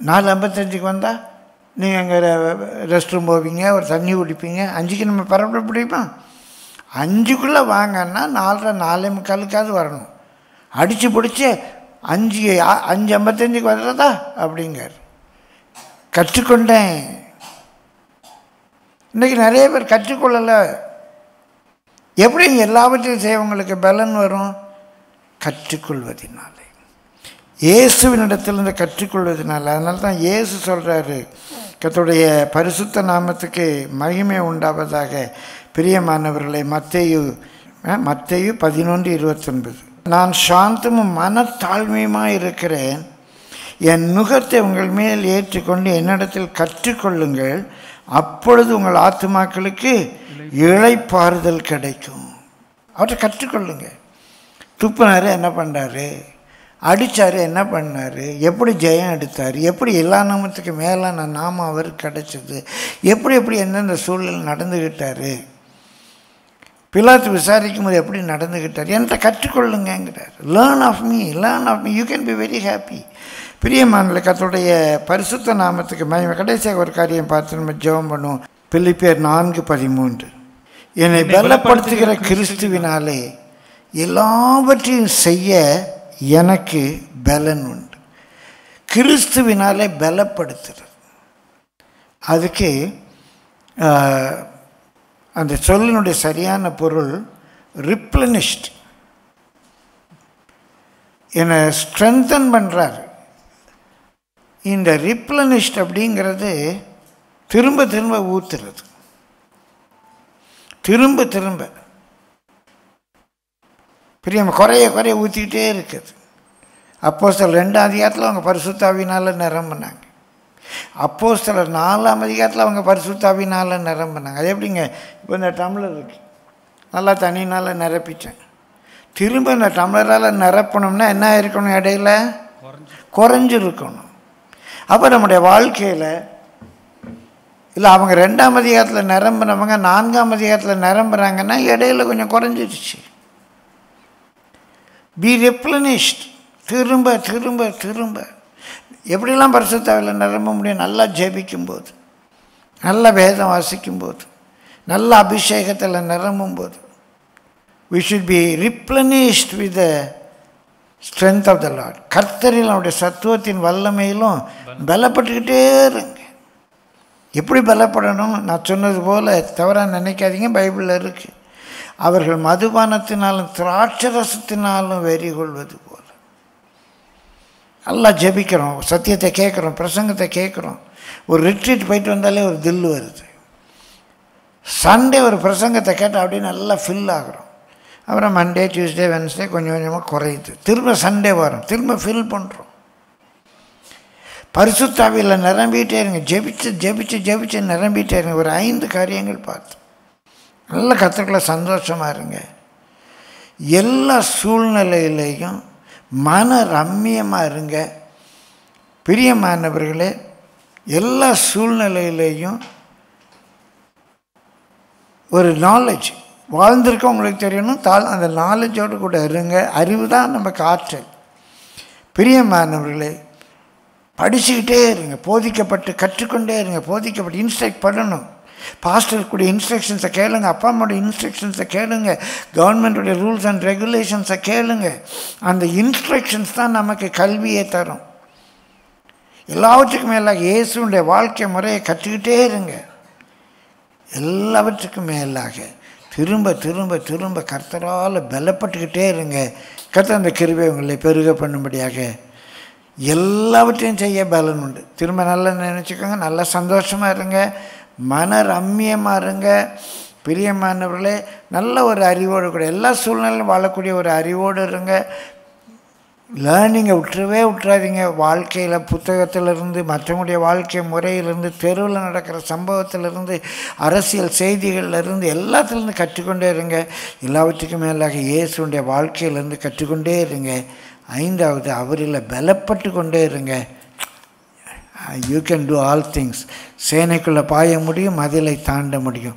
4:55 வந்தால் நீங்கள் அங்கே ரெஸ்ட் ரூம் போவீங்க, ஒரு தண்ணி குடிப்பீங்க. 5க்கு நம்ம பரப்பட முடியுமா? 5க்குள்ளே வாங்கன்னா 4:30 4:45 வரணும். அடித்து பிடிச்சி 5:55 வர்றதா அப்படிங்கார். கற்றுக்கொண்டேன். இன்றைக்கி நிறைய பேர் கற்றுக்கொள்ளலை. எப்படி எல்லாவற்றையும் செய்வங்களுக்கு பலன் வரும்? கற்றுக்கொள்வதினாலே, இயேசுவினிடத்திலிருந்து கற்றுக்கொள்வதனால. அதனால தான் இயேசு சொல்கிறாரு, கர்த்தருடைய பரிசுத்த நாமத்துக்கு மகிமை உண்டாவதாக. பிரியமானவர்களை, மத்தேயு 11:29, நான் சாந்தமும் மனத்தாழ்மையுமாக இருக்கிறேன். என் நுகத்தை உங்கள் மேல் ஏற்றுக்கொண்டு என்னிடத்தில் கற்றுக்கொள்ளுங்கள், அப்பொழுது உங்கள் ஆத்துமாக்களுக்கு இளைப்பாறுதல் கிடைக்கும். அவற்றை கற்றுக்கொள்ளுங்க. துப்புனாரு, என்ன பண்ணுறாரு? அடித்தார், என்ன பண்ணார்? எப்படி ஜெயம் எடுத்தார்? எப்படி எல்லா நாமத்துக்கு மேலான நாமம் அவருக்கு கிடைச்சது? எப்படி எந்தெந்த சூழல் நடந்துக்கிட்டார்? பிலாத்து விசாரிக்கும் போது எப்படி நடந்துக்கிட்டார்? என்கிட்ட கற்றுக்கொள்ளுங்கிறார். Learn of me, you can be very happy. பிரியமானவர்களே, கர்த்தருடைய பரிசுத்த நாமத்துக்கு மகிமை. கடைசியாக ஒரு காரியம் பார்த்து நம்ம ஜெபம் பண்ணுவோம். பிலிப்பியர் 4:13, என்னை பலப்படுத்துகிற கிறிஸ்துவினாலே எல்லாவற்றையும் செய்ய எனக்கு பலன் உண்டு. கிறிஸ்துவினாலே பலப்படுத்துறது. அதுக்கு அந்த சொல்லினுடைய சரியான பொருள் ரிப்ளனிஷ்ட். என்னை ஸ்ட்ரென்தன் பண்ணுறார். இந்த ரிப்ளனிஷ்ட் அப்படிங்கிறது திரும்ப திரும்ப ஊற்றுறது, திரும்ப பிரியம் குறைய ஊற்றிக்கிட்டே இருக்குது. அப்போஸ்தலர் 2ஆம் அதிகாரத்தில் அவங்க பரிசுத்தாவினால் நிரம்பினாங்க. அப்போஸ்தலர் 4ஆம் அதிகாரத்தில் அவங்க பரிசுத்தாவினால் நிரம்பினாங்க. அது எப்படிங்க? இப்போ இந்த டம்ளர் இருக்குது, நல்லா தண்ணினால் நிரப்பிட்டேன். திரும்ப இந்த டம்ளரால் நிரப்பணும்னா என்ன இருக்கணும்? இடையில குறைஞ்சிருக்கணும். அப்போ நம்முடைய வாழ்க்கையில் இல்லை அவங்க 2ஆம் அதிகாரத்தில் நிரம்புனவங்க 4ஆம் அதிகாரத்தில் நிரம்புகிறாங்கன்னா இடையில கொஞ்சம் குறைஞ்சிடுச்சு. பி ரெப்ளனிஷ்ட். திரும்ப திரும்ப திரும்ப. எப்படிலாம் பரிசுத்தாவியில் நிரம்ப முடியும்? நல்லா ஜெபிக்கும்போது, நல்ல வேதம் வாசிக்கும்போது, நல்ல அபிஷேகத்தில் நிரம்பும்போது. we should be replenished with the strength of the Lord. கர்த்தரில் அவருடைய சத்துவத்தின் வல்லமையிலும் பலப்பட்டுக்கிட்டே இருங்க. எப்படி பலப்படணும்? நான் சொன்னது போல் தவறாக நினைக்காதீங்க, பைபிளில் இருக்குது. அவர்கள் மதுபானத்தினாலும் திராட்சரசத்தினாலும் வெறி கொள்வது போல். நல்லா ஜெபிக்கிறோம், சத்தியத்தை கேட்குறோம், பிரசங்கத்தை கேட்குறோம். ஒரு ரிட்ரீட் போயிட்டு வந்தாலே ஒரு தில் வருது. சண்டே ஒரு பிரசங்கத்தை கேட்டால் அப்படியே நல்லா ஃபில் ஆகிறோம். அப்புறம் மண்டே, டியூஸ்டே, வென்ஸ்டே கொஞ்சம் கொஞ்சமாக குறையுது. திரும்ப சண்டே வரும், திரும்ப ஃபில் பண்ணுறோம். பரிசுத்தாவியில் நிரம்பிகிட்டே இருங்க. ஜெபிச்சு ஜெபிச்சு ஜெபிச்சு நிரம்பிகிட்டே இருங்க. ஒரு 5 காரியங்கள் பார்த்து நல்ல கர்த்தருக்குள்ள சந்தோஷமாக இருங்க. எல்லா சூழ்நிலையிலையும் மன ரம்மியமாக இருங்க. பிரியமானவர்களே, எல்லா சூழ்நிலையிலையும் ஒரு நாலேஜ் வாழ்ந்திருக்க உங்களுக்கு தெரியணும். அந்த நாலேஜோடு கூட இருங்க. அறிவு தான் நமக்கு ஆற்றல். பிரியமானவர்களே, படிச்சுக்கிட்டே இருங்க. போதிக்கப்பட்டு கற்றுக்கொண்டே இருங்க. போதிக்கப்பட்டு இன்ஸ்ட்ரக்ட் பண்ணணும். பாஸ்டருக்குடைய இன்ஸ்ட்ரக்ஷன்ஸை கேளுங்க, அப்பா அம்மாவுடைய இன்ஸ்ட்ரக்ஷன்ஸை கேளுங்க, கவர்மெண்ட்டுடைய ரூல்ஸ் அண்ட் ரெகுலேஷன்ஸை கேளுங்க. அந்த இன்ஸ்ட்ரக்ஷன்ஸ் தான் நமக்கு கல்வியை தரும். எல்லாவற்றுக்கும் மேலாக இயேசுடைய வாழ்க்கை முறையை கற்றுக்கிட்டே இருங்க. எல்லாவற்றுக்கும் மேலாக திரும்ப திரும்ப திரும்ப கர்த்தரால் பலப்பட்டுக்கிட்டே இருங்க. கர்த்தர் அந்த கிருபை உங்களை பெருக பண்ணும்படியாக எல்லாவற்றையும் செய்ய பலன் உண்டு. திரும்ப நல்லா நினச்சிக்கோங்க. நல்லா சந்தோஷமாக இருங்க. மன ரம்மியமாக இருங்க. பிரியமானவர்களே, நல்ல ஒரு அறிவோடு கூட எல்லா சூழ்நிலையும் வாழக்கூடிய ஒரு அறிவோடு இருங்க. லேர்னிங்கை விட்டுறாதீங்க. வாழ்க்கையில் புத்தகத்திலிருந்து, மற்றவங்களுடைய வாழ்க்கை முறையிலிருந்து, தெருவில் நடக்கிற சம்பவத்திலிருந்து, அரசியல் செய்திகளிலிருந்து, எல்லாத்துலேருந்து கற்றுக்கொண்டே இருங்க. எல்லாவற்றுக்கும் மேலாக இயேசுடைய வாழ்க்கையிலேருந்து கற்றுக்கொண்டே இருங்க. 5வது, அவரில் பலப்பட்டு கொண்டே இருங்க. You can do all things. சேனைக்குள்ளே பாய முடியும், மதிலை தாண்ட முடியும்.